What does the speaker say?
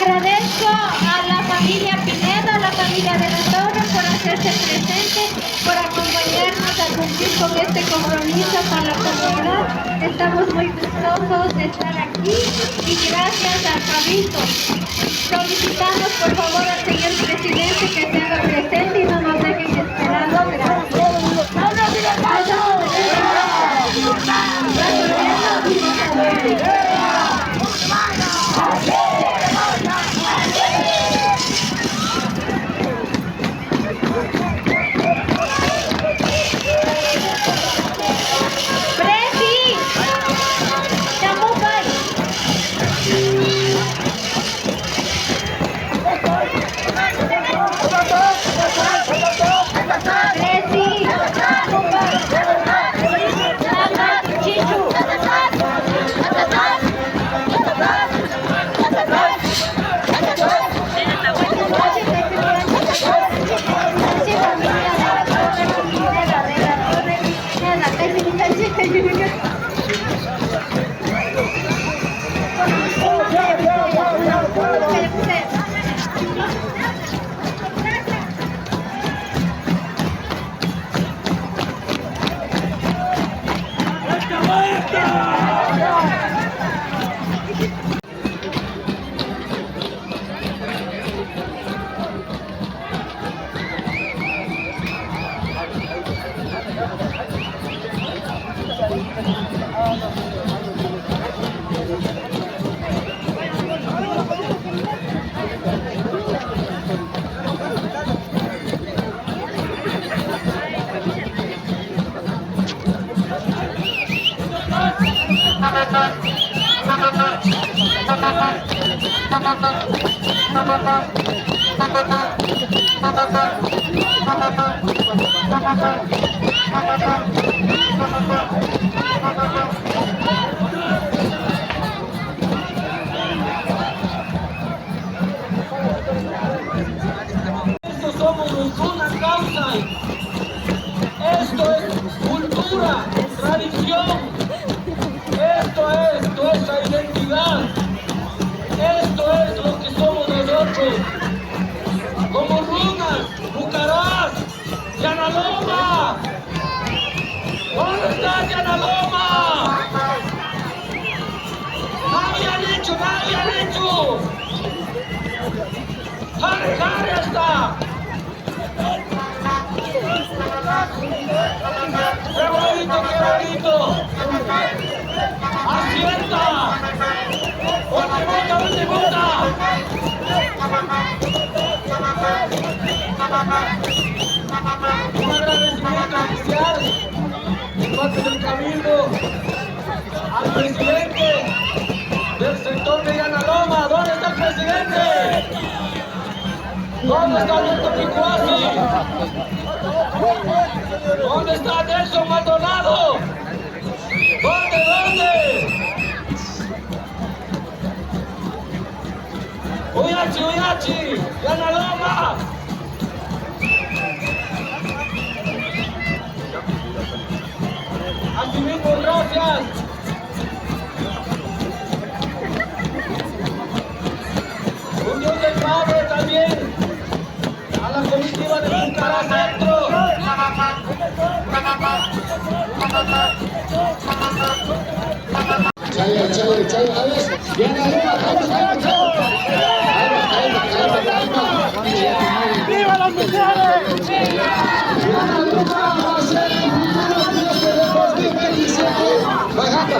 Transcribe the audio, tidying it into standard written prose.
Agradezco a la familia Pineda, a la familia de la Torre por hacerse presente, por acompañarnos a cumplir con este compromiso con la comunidad. Estamos muy gustosos de estar aquí y gracias al Cabildo. Solicitamos por favor al señor presidente que se haga presente y no nos dejen esperando. Gracias. Estos somos los Runas Causa. Esto es cultura, tradición. Esto es nuestra identidad. Esto es lo que somos nosotros. Como Runas, Bucaraz, Yanaloma. ¿Dónde está Yanaloma? Nadie ha dicho, nadie ha dicho. ¡Jare, jare hasta! ¡Qué bonito, qué bonito! ¡Acierta! ¡Donde vota, donde vota! Un agradecimiento especial de parte del Cabildo al presidente del sector de Yanaloma. ¿Dónde está el presidente? ¿Dónde está Alberto Picuasi? ¿Dónde está Nelson Maldonado? ¿Dónde? Uyachi, Uyachi, Yanaloma. Así mismo, gracias. Unión del Padre también. A la comitiva de Bucaraz Centro. Chaya, chaya, chaya, a ver, viene arriba, ¡viva las mujeres! Bajando,